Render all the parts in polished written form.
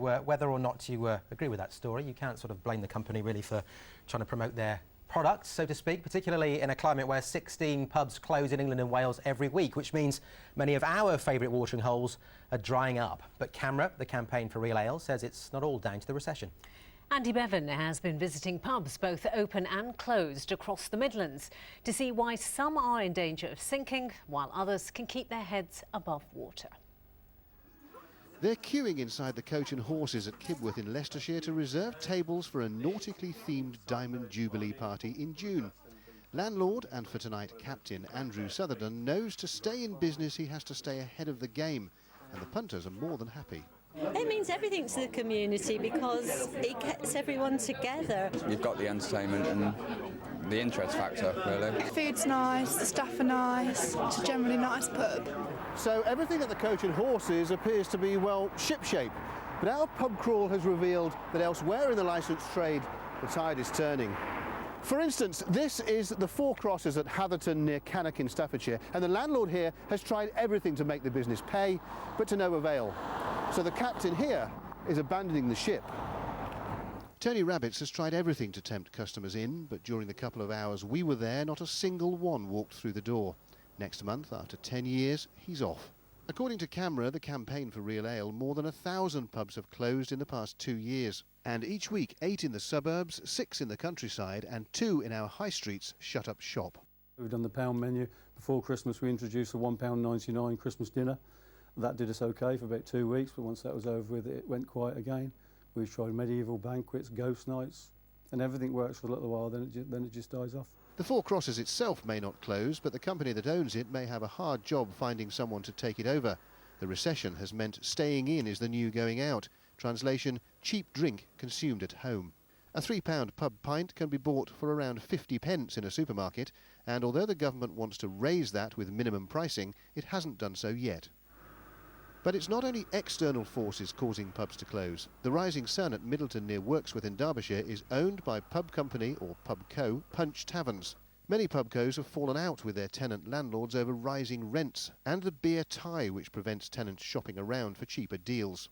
whether or not you agree with that story, you can't sort of blame the company really for trying to promote their products, so to speak, particularly in a climate where 16 pubs close in England and Wales every week, which means many of our favourite watering holes are drying up. But CAMRA, the Campaign for Real Ale, says it's not all down to the recession. Andy Bevan has been visiting pubs, both open and closed, across the Midlands to see why some are in danger of sinking while others can keep their heads above water. They're queuing inside the Coach and Horses at Kibworth in Leicestershire to reserve tables for a nautically themed Diamond Jubilee party in June. Landlord and for tonight captain Andrew Sutherland knows to stay in business he has to stay ahead of the game, and the punters are more than happy. It means everything to the community because it gets everyone together. You've got the entertainment and the interest factor, really. Food's nice, the staff are nice, it's a generally nice pub. So everything at the Coach and Horses appears to be, well, shipshape. But our pub crawl has revealed that elsewhere in the licensed trade, the tide is turning. For instance, this is the Four Crosses at Hatherton near Cannock in Staffordshire, and the landlord here has tried everything to make the business pay, but to no avail. So the captain here is abandoning the ship. Tony Rabbits has tried everything to tempt customers in, but during the couple of hours we were there, not a single one walked through the door. Next month, after 10 years, he's off. According to CAMRA, the Campaign for Real Ale, more than 1,000 pubs have closed in the past 2 years. And each week, 8 in the suburbs, 6 in the countryside and 2 in our high streets shut up shop. We've done the pound menu. Before Christmas we introduced a £1.99 Christmas dinner. That did us okay for about 2 weeks, but once that was over with, it went quiet again. We've tried medieval banquets, ghost nights, and everything works for a little while, then it just dies off. The Four Crosses itself may not close, but the company that owns it may have a hard job finding someone to take it over. The recession has meant staying in is the new going out. Translation, cheap drink consumed at home. A £3 pub pint can be bought for around 50 pence in a supermarket, and although the government wants to raise that with minimum pricing, it hasn't done so yet. But it's not only external forces causing pubs to close. The Rising Sun at Middleton near Wirksworth in Derbyshire is owned by pub company, or pub co, Punch Taverns. Many pub cos have fallen out with their tenant landlords over rising rents and the beer tie which prevents tenants shopping around for cheaper deals.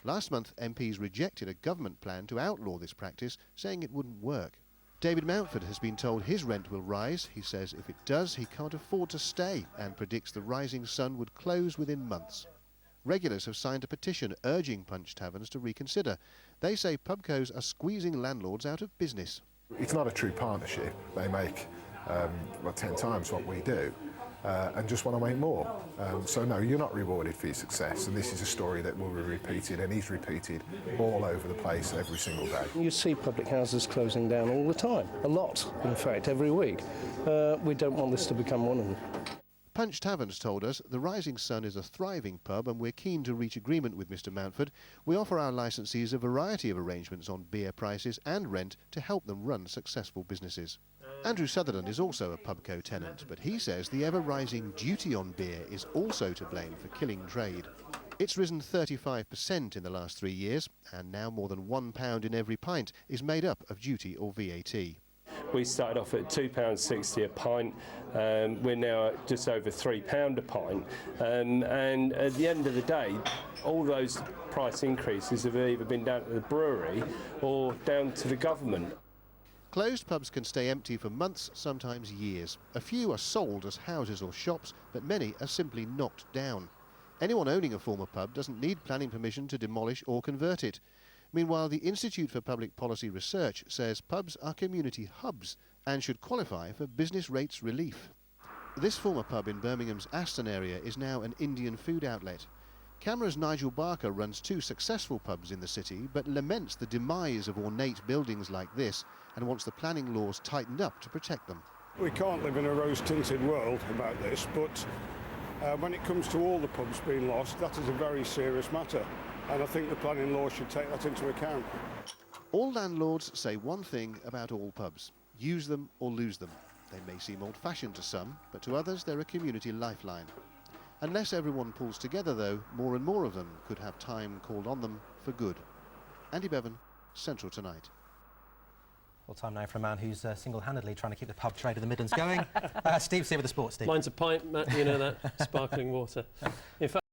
Last month, MPs rejected a government plan to outlaw this practice, saying it wouldn't work. David Mountford has been told his rent will rise. He says if it does, he can't afford to stay and predicts the Rising Sun would close within months. Regulars have signed a petition urging Punch Taverns to reconsider. They say pubcos are squeezing landlords out of business. It's not a true partnership. They make 10 times what we do and just want to make more. So no, you're not rewarded for your success, and this is a story that will be repeated and is repeated all over the place every single day. You see public houses closing down all the time, a lot, in fact, every week. We don't want this to become one of them. Punch Taverns told us the Rising Sun is a thriving pub and we're keen to reach agreement with Mr Mountford. We offer our licensees a variety of arrangements on beer prices and rent to help them run successful businesses. Andrew Sutherland is also a pubco tenant, but he says the ever-rising duty on beer is also to blame for killing trade. It's risen 35% in the last 3 years, and now more than £1 in every pint is made up of duty or VAT. We started off at £2.60 a pint. We're now at just over £3 a pint. And at the end of the day, all those price increases have either been down to the brewery or down to the government. Closed pubs can stay empty for months, sometimes years. A few are sold as houses or shops, but many are simply knocked down. Anyone owning a former pub doesn't need planning permission to demolish or convert it. Meanwhile, the Institute for Public Policy Research says pubs are community hubs and should qualify for business rates relief. This former pub in Birmingham's Aston area is now an Indian food outlet. CAMRA's Nigel Barker runs 2 successful pubs in the city, but laments the demise of ornate buildings like this and wants the planning laws tightened up to protect them. We can't live in a rose-tinted world about this, but when it comes to all the pubs being lost, that is a very serious matter. And I think the planning law should take that into account. All landlords say one thing about all pubs: use them or lose them. They may seem old-fashioned to some, but to others they're a community lifeline. Unless everyone pulls together, though, more and more of them could have time called on them for good. Andy Bevan, Central Tonight. Well, time now for a man who's single-handedly trying to keep the pub trade of the Midlands going. Steve's here with the sports, Steve. Mine's a pint, Matt, you know that, sparkling water. In fact,